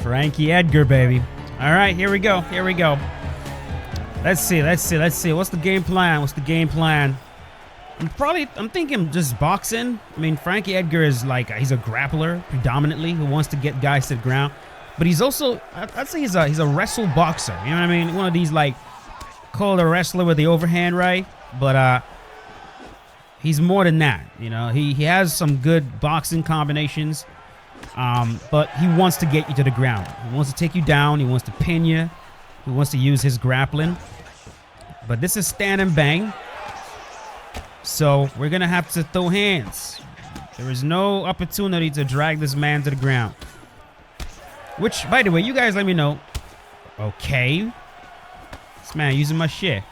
Frankie Edgar, baby. All right, here we go. Here we go. Let's see. What's the game plan? I'm thinking just boxing. I mean, Frankie Edgar is like, he's a grappler predominantly who wants to get guys to the ground. But he's also, I'd say he's a wrestle boxer. You know what I mean? One of these, like, called a wrestler with the overhand, right? But he's more than that. You know, he has some good boxing combinations. But he wants to get you to the ground. He wants to take you down. He wants to pin you. He wants to use his grappling. But this is stand and bang. So we're going to have to throw hands. There is no opportunity to drag this man to the ground. Which, by the way, you guys let me know. Okay. This man using my shit.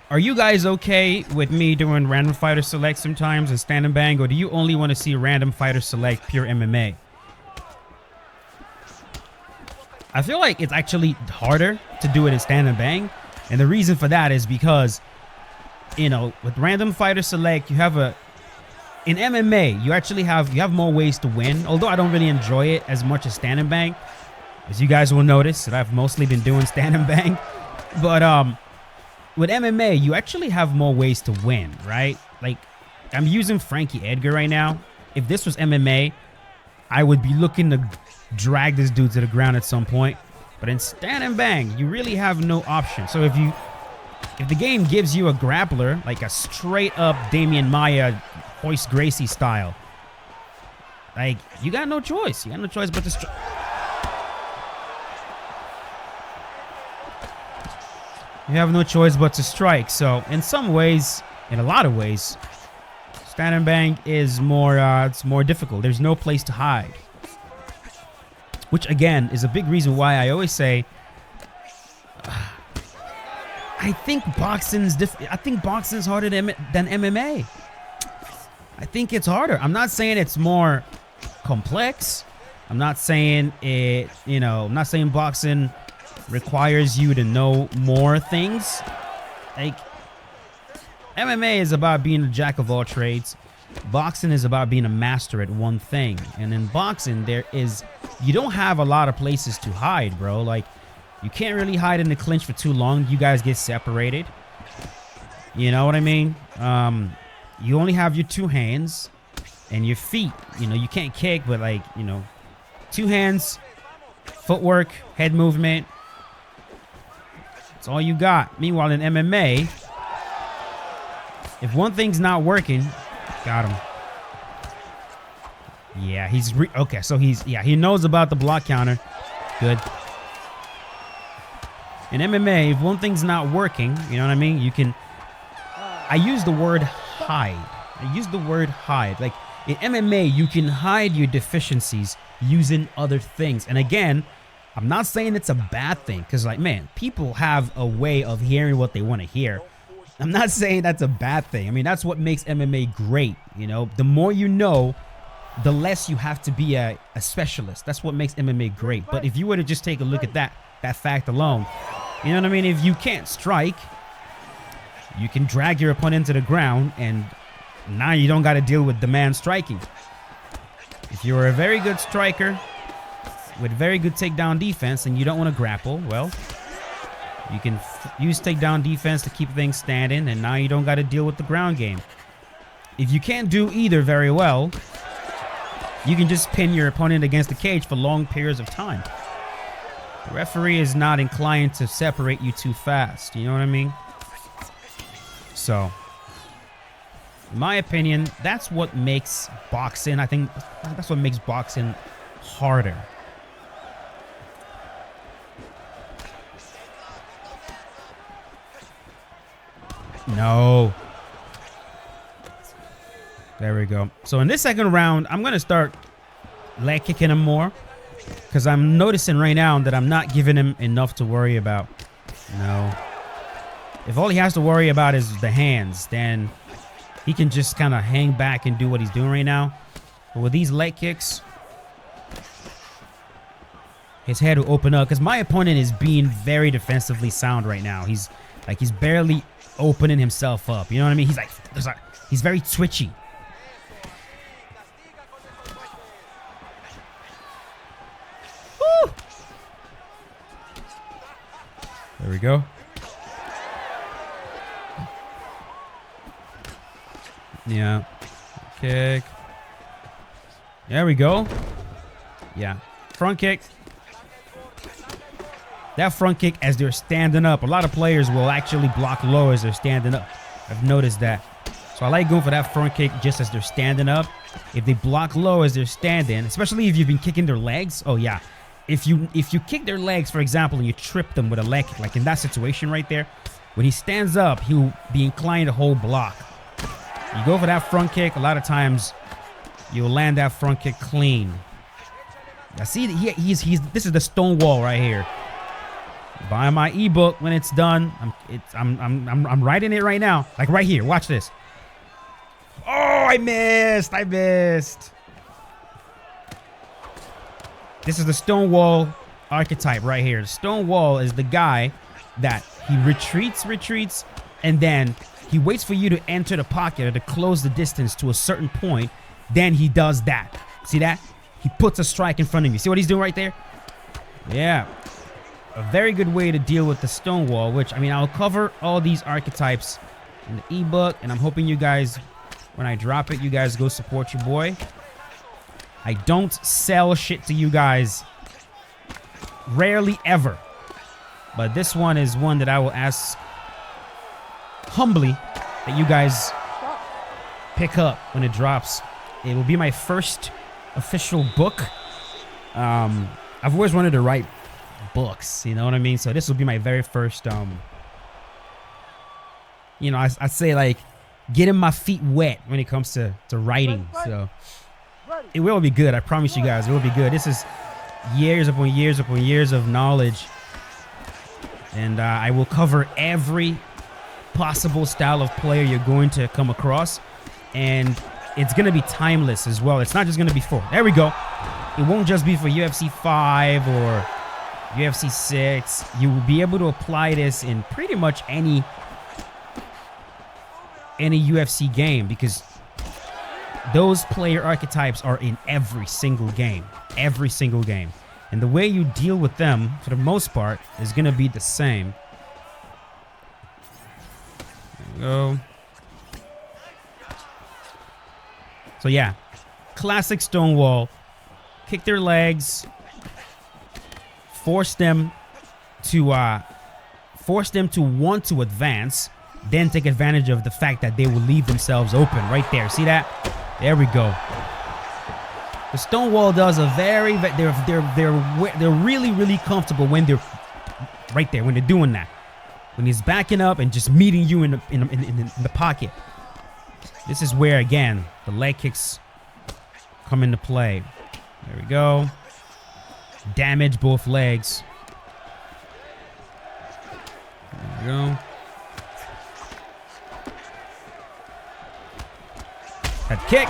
Are you guys okay with me doing random fighter select sometimes and stand and bang? Or do you only want to see random fighter select pure MMA? I feel like it's actually harder to do it in stand and bang. And the reason for that is because, you know, with random fighter select, you have in MMA, you have more ways to win. Although I don't really enjoy it as much as stand and bang, as you guys will notice that I've mostly been doing stand and bang. But with MMA, you actually have more ways to win, right? Like, I'm using Frankie Edgar right now. If this was MMA, I would be looking to drag this dude to the ground at some point. But in stand and bang, you really have no option. So if the game gives you a grappler, like a straight up Damian Maia, Hoist Gracie style, like, you got no choice. You got no choice but to You have no choice but to strike. So in some ways, in a lot of ways, stand and bang is it's more difficult. There's no place to hide. Which again is a big reason why I always say I think boxing's harder than MMA. I think it's harder. I'm not saying it's more complex. I'm not saying I'm not saying boxing requires you to know more things. Like, MMA is about being a jack of all trades. Boxing is about being a master at one thing. And in boxing, you don't have a lot of places to hide, bro. Like, you can't really hide in the clinch for too long. You guys get separated. You know what I mean? You only have your two hands and your feet. You know, you can't kick, but like, you know, two hands, footwork, head movement. That's all you got. Meanwhile, in MMA, if one thing's not working, got him. Yeah, okay. So he knows about the block counter. Good. In MMA, if one thing's not working, you know what I mean? I use the word hide. Like, in MMA, you can hide your deficiencies using other things. And again, I'm not saying it's a bad thing, because, like, man, people have a way of hearing what they want to hear. I'm not saying that's a bad thing. I mean, that's what makes MMA great, you know? The more you know, the less you have to be a specialist. That's what makes MMA great. But if you were to just take a look at that fact alone, you know what I mean? If you can't strike, you can drag your opponent to the ground, and now you don't got to deal with the man striking. If you're a very good striker with very good takedown defense and you don't want to grapple, well, you can use takedown defense to keep things standing, and now you don't got to deal with the ground game. If you can't do either very well, you can just pin your opponent against the cage for long periods of time. The referee is not inclined to separate you too fast. You know what I mean? So, in my opinion, that's what makes boxing, I think that's what makes boxing harder. No. There we go. So in this second round, I'm going to start leg kicking him more, because I'm noticing right now that I'm not giving him enough to worry about. No. If all he has to worry about is the hands, then he can just kind of hang back and do what he's doing right now. But with these leg kicks, his head will open up, because my opponent is being very defensively sound right now. He's barely opening himself up. You know what I mean? He's very twitchy. Woo! There we go. Yeah. Kick. There we go. Yeah. Front kick. That front kick as they're standing up. A lot of players will actually block low as they're standing up. I've noticed that. So I like going for that front kick just as they're standing up. If they block low as they're standing, especially if you've been kicking their legs. Oh, yeah. If you kick their legs, for example, and you trip them with a leg kick, like in that situation right there, when he stands up, he'll be inclined to hold block. You go for that front kick, a lot of times you'll land that front kick clean. Now see, this is the stone wall right here. Buy my ebook when it's done. I'm writing it right now. Like right here. Watch this. Oh, I missed. This is the stone wall archetype right here. The stone wall is the guy that he retreats, and then he waits for you to enter the pocket or to close the distance to a certain point. Then he does that. See that? He puts a strike in front of you. See what he's doing right there? Yeah. A very good way to deal with the stone wall, which, I mean, I'll cover all these archetypes in the ebook, and I'm hoping you guys, when I drop it, you guys go support your boy. I don't sell shit to you guys. Rarely ever. But this one is one that I will ask humbly that you guys pick up when it drops. It will be my first official book. I've always wanted to write books, you know what I mean? So this will be my very first, you know, I'd say like getting my feet wet when it comes to writing. So it will be good. I promise you guys, it will be good. This is years upon years upon years of knowledge. And I will cover every possible style of player you're going to come across. And it's going to be timeless as well. It's not just going to be for, there we go. It won't just be for UFC 5 or UFC 6. You will be able to apply this in pretty much any UFC game, because those player archetypes are in every single game. Every single game. And the way you deal with them, for the most part, is going to be the same. There we go. So yeah, classic Stonewall. Kick their legs. Force them to want to advance. Then take advantage of the fact that they will leave themselves open right there. See that? There we go. The Stonewall does a very, they're really comfortable when they're right there, when they're doing that. When he's backing up and just meeting you in the pocket. This is where, again, the leg kicks come into play. There we go. Damage both legs. There we go. Head kick.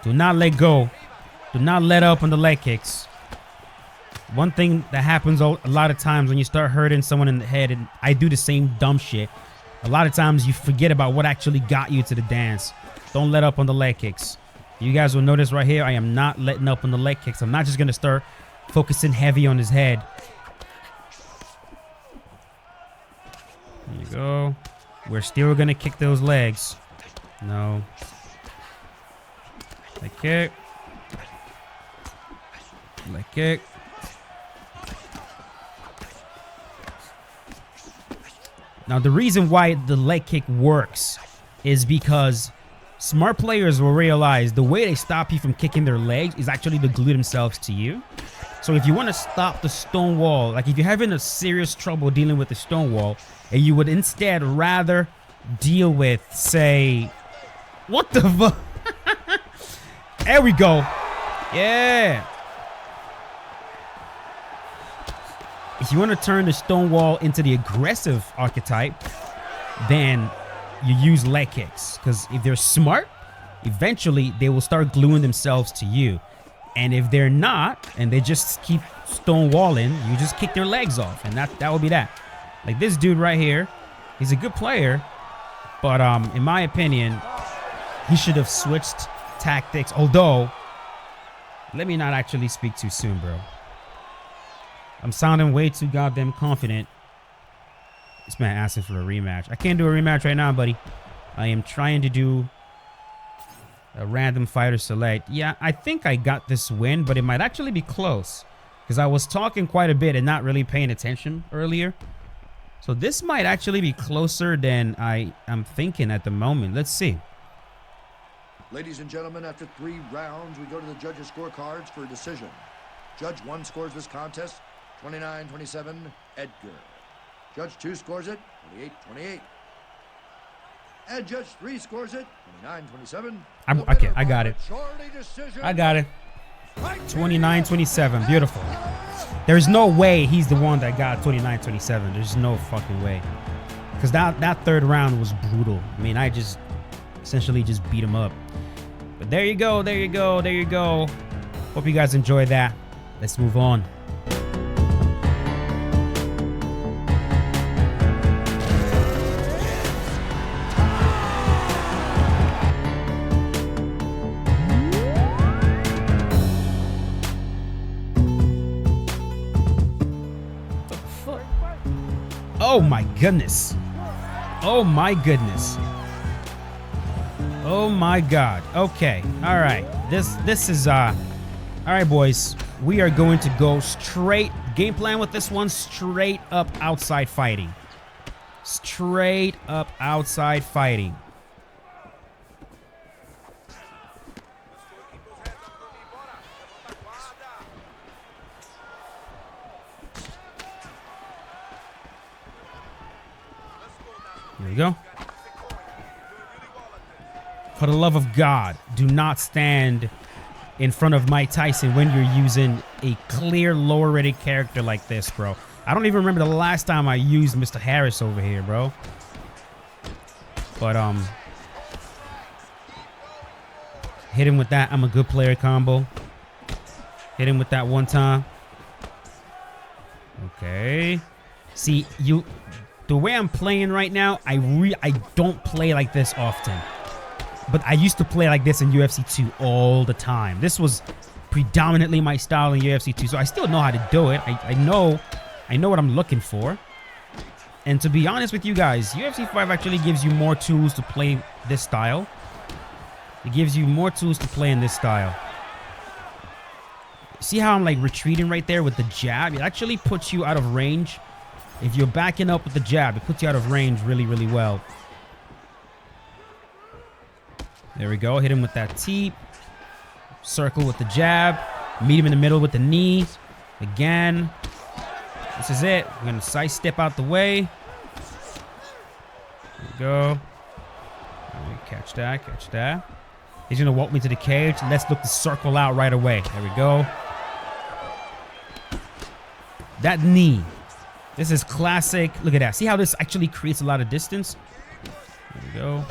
Do not let go. Do not let up on the leg kicks. One thing that happens a lot of times when you start hurting someone in the head, and I do the same dumb shit, a lot of times you forget about what actually got you to the dance. Don't let up on the leg kicks. You guys will notice right here, I am not letting up on the leg kicks. I'm not just going to start focusing heavy on his head. There you go. We're still going to kick those legs. No. Leg kick. Leg kick. Now, the reason why the leg kick works is because smart players will realize the way they stop you from kicking their legs is actually to glue themselves to you. So if you want to stop the stone wall, like if you're having a serious trouble dealing with the stone wall, and you would instead rather deal with, say, what the fuck? There we go. Yeah. If you want to turn the Stonewall into the aggressive archetype, then you use leg kicks. Because if they're smart, eventually they will start gluing themselves to you. And if they're not, and they just keep stonewalling, you just kick their legs off. And that will be that. Like this dude right here, he's a good player. But in my opinion, he should have switched tactics. Although, let me not actually speak too soon, bro. I'm sounding way too goddamn confident. This man asking for a rematch. I can't do a rematch right now, buddy. I am trying to do a random fighter select. Yeah, I think I got this win, but it might actually be close because I was talking quite a bit and not really paying attention earlier. So this might actually be closer than I am thinking at the moment. Let's see. Ladies and gentlemen, after 3 rounds, we go to the judges' scorecards for a decision. Judge 1 scores this contest 29-27, Edgar. Judge 2 scores it 28-28. And Judge 3 scores it 29-27. Okay, I got it. I got it. 29-27. Beautiful. There's no way he's the one that got 29-27. There's no fucking way. Because that third round was brutal. I mean, I just essentially just beat him up. But there you go. There you go. There you go. Hope you guys enjoyed that. Let's move on. Oh my goodness. Oh my goodness. Oh my god. Okay. All right. This is all right, boys. We are going to go straight game plan with this one, straight up outside fighting. Straight up outside fighting. Here we go. For the love of God, do not stand in front of Mike Tyson when you're using a clear lower rated character like this, bro. I don't even remember the last time I used Mr. Harris over here, bro. But hit him with that I'm a good player combo. Hit him with that one time. Okay. See, the way I'm playing right now, I don't play like this often. But I used to play like this in UFC 2 all the time. This was predominantly my style in UFC 2, so I still know how to do it. I know what I'm looking for. And to be honest with you guys, UFC 5 actually gives you more tools to play this style. It gives you more tools to play in this style. See how I'm like retreating right there with the jab? It actually puts you out of range. If you're backing up with the jab, it puts you out of range really, really well. There we go. Hit him with that teep. Circle with the jab. Meet him in the middle with the knee. Again. This is it. We're going to side step out the way. There we go. All right, catch that. Catch that. He's going to walk me to the cage. Let's look to circle out right away. There we go. That knee. This is classic. Look at that. See how this actually creates a lot of distance? There we go.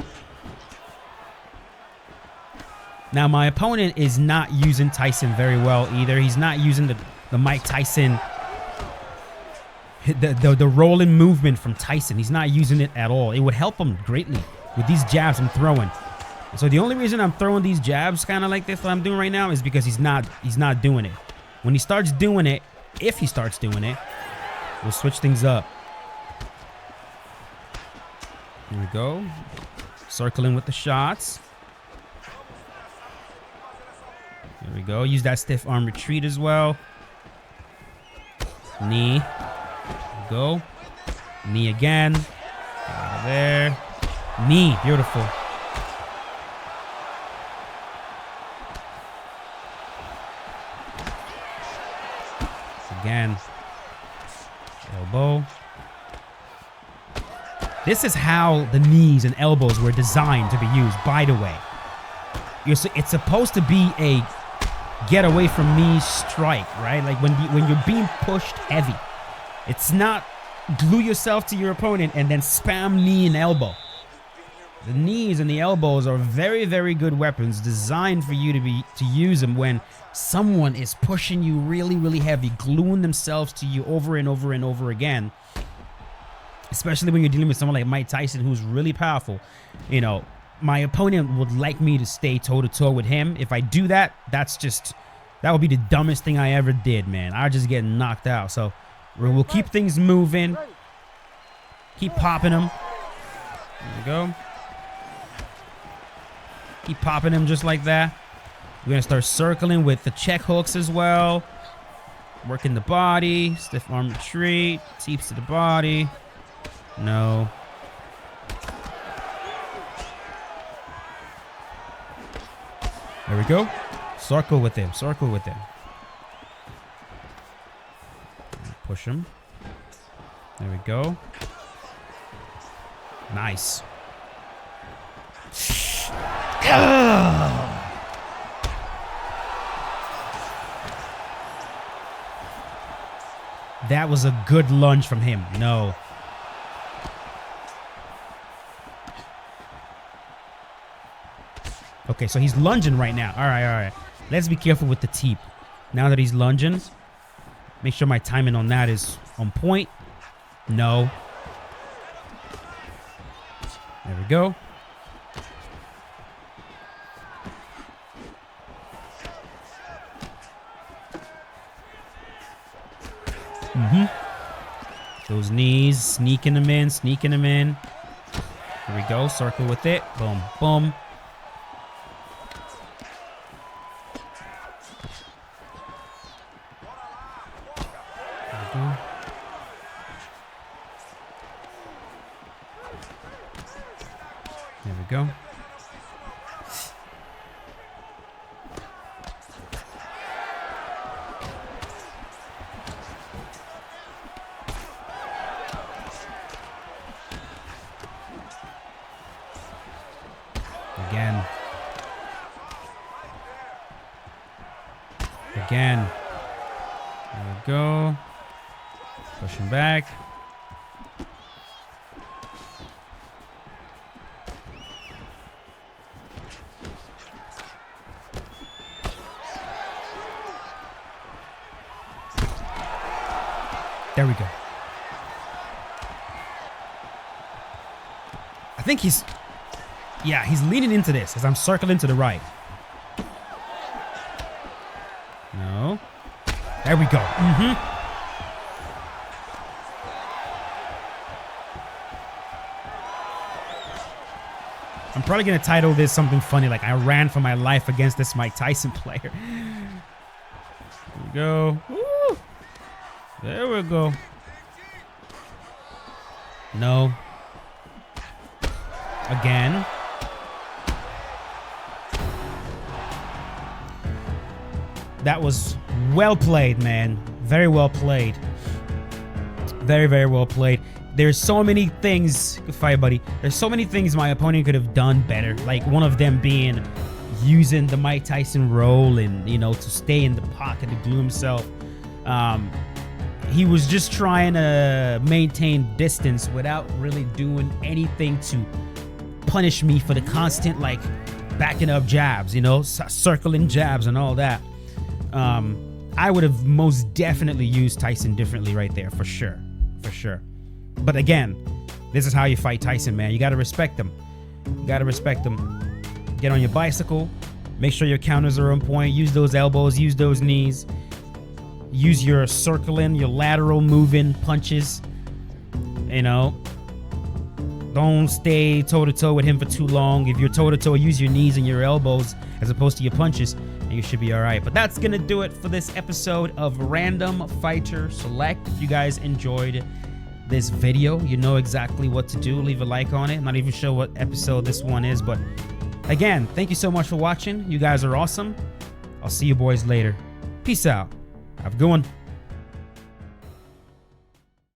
Now, my opponent is not using Tyson very well either. He's not using the Mike Tyson, the rolling movement from Tyson. He's not using it at all. It would help him greatly with these jabs I'm throwing. So the only reason I'm throwing these jabs kind of like this, what I'm doing right now, is because he's not doing it. When he starts doing it, if he starts doing it, we'll switch things up. Here we go. Circling with the shots. There we go. Use that stiff arm retreat as well. Knee. There we go. Knee again. Get out of there. Knee. Beautiful. Again. Elbow. This is how the knees and elbows were designed to be used, by the way. It's supposed to be a get away from me strike, right? Like when you're being pushed heavy. It's not glue yourself to your opponent and then spam knee and elbow. The knees and the elbows are very, very good weapons designed for you to use them when someone is pushing you really, really heavy, gluing themselves to you over and over and over again. Especially when you're dealing with someone like Mike Tyson, who's really powerful. You know, my opponent would like me to stay toe-to-toe with him. If I do that, that would be the dumbest thing I ever did, man. I just get knocked out. So we'll keep things moving. Keep popping him. There we go. Keep popping him just like that. We're going to start circling with the check hooks as well. Working the body. Stiff arm retreat. Teeps to the body. No. There we go. Circle with him. Circle with him. Push him. There we go. Nice. That was a good lunge from him. No. Okay, so he's lunging right now. All right, all right. Let's be careful with the teep. Now that he's lunging, make sure my timing on that is on point. No. There we go. Those knees, sneaking them in, sneaking them in. Here we go, circle with it. Boom, boom. There we go. There we go. Again. Again. There we go. Pushing back. There we go. I think he's... Yeah, he's leaning into this as I'm circling to the right. No. There we go. I'm probably going to title this something funny like I ran for my life against this Mike Tyson player. There we go. Woo. There we go. No. Again. That was well played, man. Very well played. Very, very well played. There's so many things. Good fight, buddy. There's so many things my opponent could have done better. Like one of them being using the Mike Tyson roll and, you know, to stay in the pocket to glue himself. He was just trying to maintain distance without really doing anything to punish me for the constant, like, backing up jabs, you know, circling jabs and all that. I would have most definitely used Tyson differently right there, for sure. For sure. But again, this is how you fight Tyson, man. You got to respect him. You got to respect him. Get on your bicycle. Make sure your counters are on point. Use those elbows. Use those knees. Use your circling, your lateral moving punches. You know, don't stay toe-to-toe with him for too long. If you're toe-to-toe, use your knees and your elbows as opposed to your punches, and you should be all right. But that's going to do it for this episode of Random Fighter Select. If you guys enjoyed this video, you know exactly what to do. Leave a like on it. I'm not even sure what episode this one is, but again, thank you so much for watching. You guys are awesome. I'll see you boys later. Peace out. Have a good one.